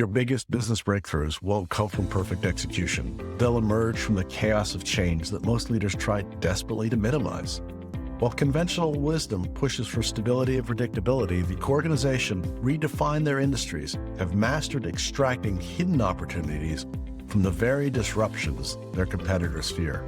Your biggest business breakthroughs won't come from perfect execution. They'll emerge from the chaos of change that most leaders try desperately to minimize. While conventional wisdom pushes for stability and predictability, the organization redefined their industries, have mastered extracting hidden opportunities from the very disruptions their competitors fear.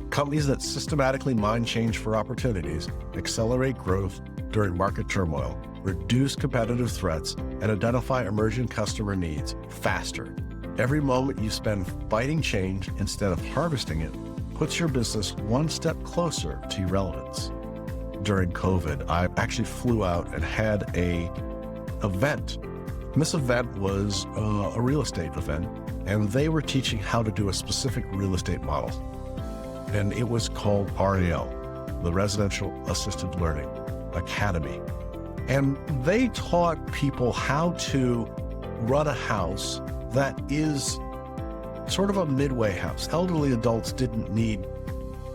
Companies that systematically mine change for opportunities, accelerate growth during market turmoil, reduce competitive threats, and identify emerging customer needs faster. Every moment you spend fighting change instead of harvesting it puts your business one step closer to relevance. During COVID, I actually flew out and had an event. And this event was a real estate event, and they were teaching how to do a specific real estate model. And it was called RAL, the Residential Assisted Learning Academy. And they taught people how to run a house that is sort of a midway house. Elderly adults didn't need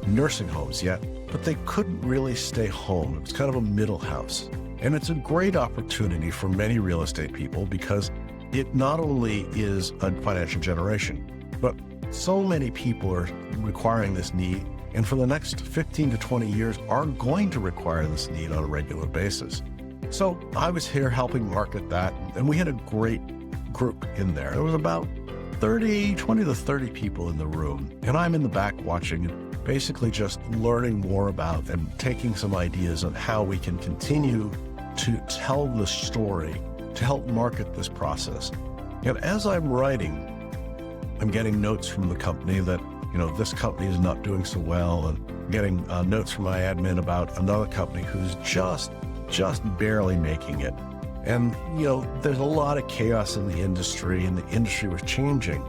nursing homes yet, but they couldn't really stay home. It was kind of a middle house. And it's a great opportunity for many real estate people because it not only is a financial generation, but so many people are requiring this need, and for the next 15 to 20 years are going to require this need on a regular basis. So I was here helping market that, and we had a great group in there. There was about 20 to 30 people in the room, and I'm in the back watching and basically just learning more about and taking some ideas on how we can continue to tell the story to help market this process. And as I'm writing, I'm getting notes from the company that, this company is not doing so well, and getting notes from my admin about another company who's just barely making it. And, there's a lot of chaos in the industry, and the industry was changing.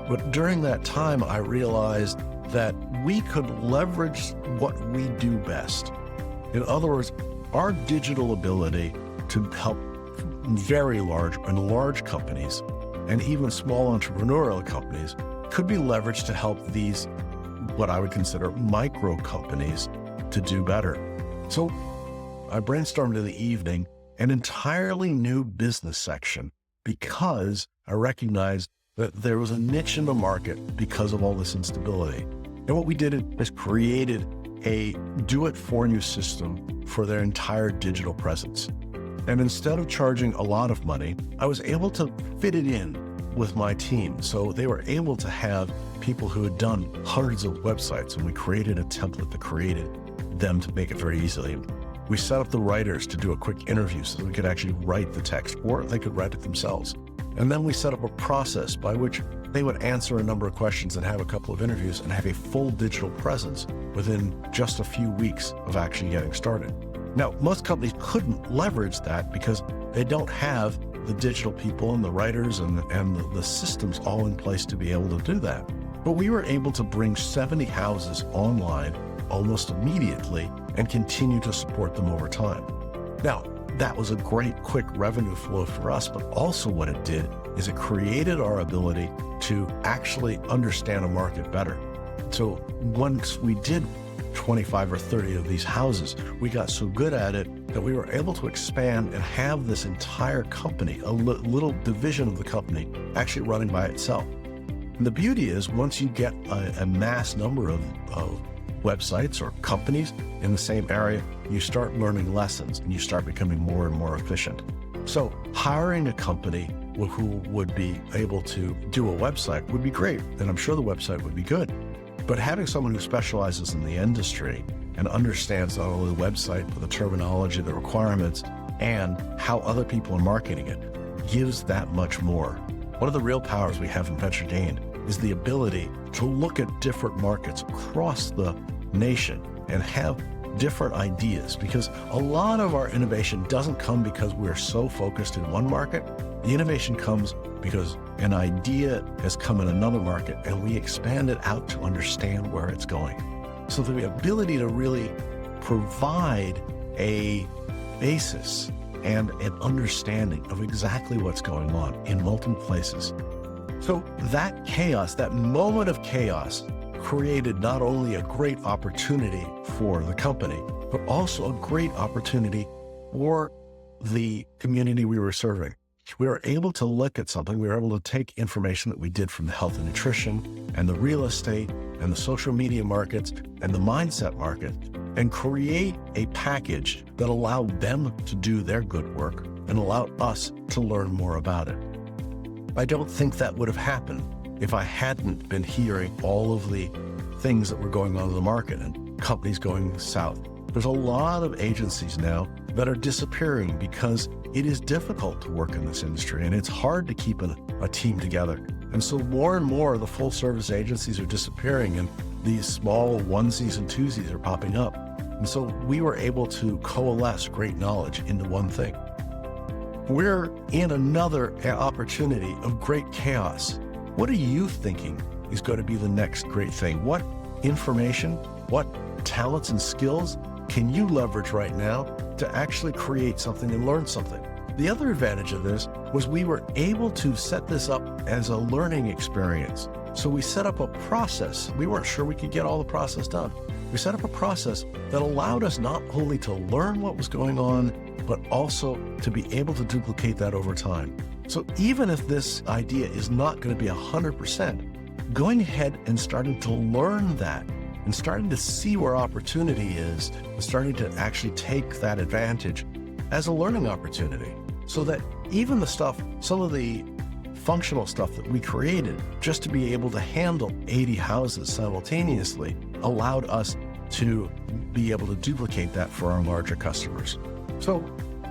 But during that time, I realized that we could leverage what we do best. In other words, our digital ability to help very large companies and even small entrepreneurial companies could be leveraged to help these, what I would consider micro companies, to do better. So I brainstormed in the evening an entirely new business section because I recognized that there was a niche in the market because of all this instability. And what we did is created a do-it-for-you system for their entire digital presence. And instead of charging a lot of money, I was able to fit it in with my team. So they were able to have people who had done hundreds of websites, and we created a template that created them to make it very easily. We set up the writers to do a quick interview so that we could actually write the text, or they could write it themselves. And then we set up a process by which they would answer a number of questions and have a couple of interviews and have a full digital presence within just a few weeks of actually getting started. Now, most companies couldn't leverage that because they don't have the digital people and the writers and the systems all in place to be able to do that. But we were able to bring 70 houses online almost immediately and continue to support them over time. Now, that was a great quick revenue flow for us, but also what it did is it created our ability to actually understand a market better. So once we did 25 or 30 of these houses, we got so good at it that we were able to expand and have this entire company, a little division of the company, actually running by itself. And the beauty is, once you get a mass number of websites or companies in the same area, you start learning lessons and you start becoming more and more efficient. So hiring a company who would be able to do a website would be great, and I'm sure the website would be good. But having someone who specializes in the industry and understands not only the website, but the terminology, the requirements, and how other people are marketing it gives that much more. One of the real powers we have in Venture Gained is the ability to look at different markets across the nation and have different ideas, because a lot of our innovation doesn't come because we're so focused in one market. The innovation comes because an idea has come in another market and we expand it out to understand where it's going. So the ability to really provide a basis and an understanding of exactly what's going on in multiple places. So that chaos, that moment of chaos, created not only a great opportunity for the company, but also a great opportunity for the community we were serving. We were able to look at something. We were able to take information that we did from the health and nutrition and the real estate and the social media markets and the mindset market and create a package that allowed them to do their good work and allowed us to learn more about it. I don't think that would have happened if I hadn't been hearing all of the things that were going on in the market and companies going south. There's a lot of agencies now that are disappearing because it is difficult to work in this industry and it's hard to keep a team together. And so more and more the full service agencies are disappearing and these small onesies and twosies are popping up. And so we were able to coalesce great knowledge into one thing. We're in another opportunity of great chaos. What are you thinking is going to be the next great thing? What information, what talents and skills can you leverage right now to actually create something and learn something? The other advantage of this was we were able to set this up as a learning experience. So we set up a process. We weren't sure we could get all the process done. We set up a process that allowed us not only to learn what was going on, but also to be able to duplicate that over time. So even if this idea is not going to be 100%, going ahead and starting to learn that and starting to see where opportunity is and starting to actually take that advantage as a learning opportunity so that even the stuff, some of the functional stuff that we created just to be able to handle 80 houses simultaneously allowed us to be able to duplicate that for our larger customers. So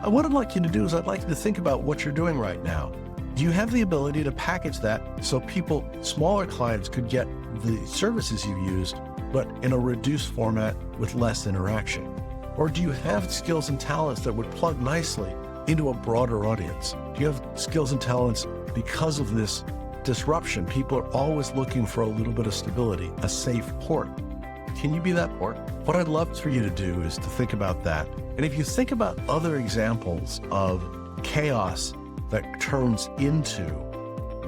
what I'd like you to do is I'd like you to think about what you're doing right now. Do you have the ability to package that so people, smaller clients, could get the services you used, but in a reduced format with less interaction? Or do you have skills and talents that would plug nicely into a broader audience? Do you have skills and talents because of this disruption? People are always looking for a little bit of stability, a safe port. Can you be that port? What I'd love for you to do is to think about that. And if you think about other examples of chaos that turns into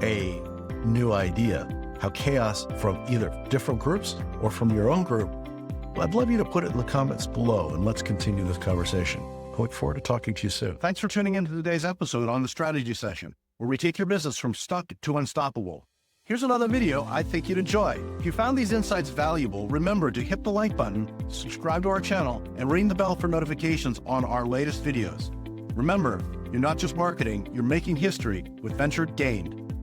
a new idea, how chaos from either different groups or from your own group, I'd love you to put it in the comments below and let's continue this conversation. I look forward to talking to you soon. Thanks for tuning into today's episode on the Strategy Session, where we take your business from stuck to unstoppable. Here's another video I think you'd enjoy. If you found these insights valuable, remember to hit the like button, subscribe to our channel, and ring the bell for notifications on our latest videos. Remember, you're not just marketing, you're making history with Venture Gained.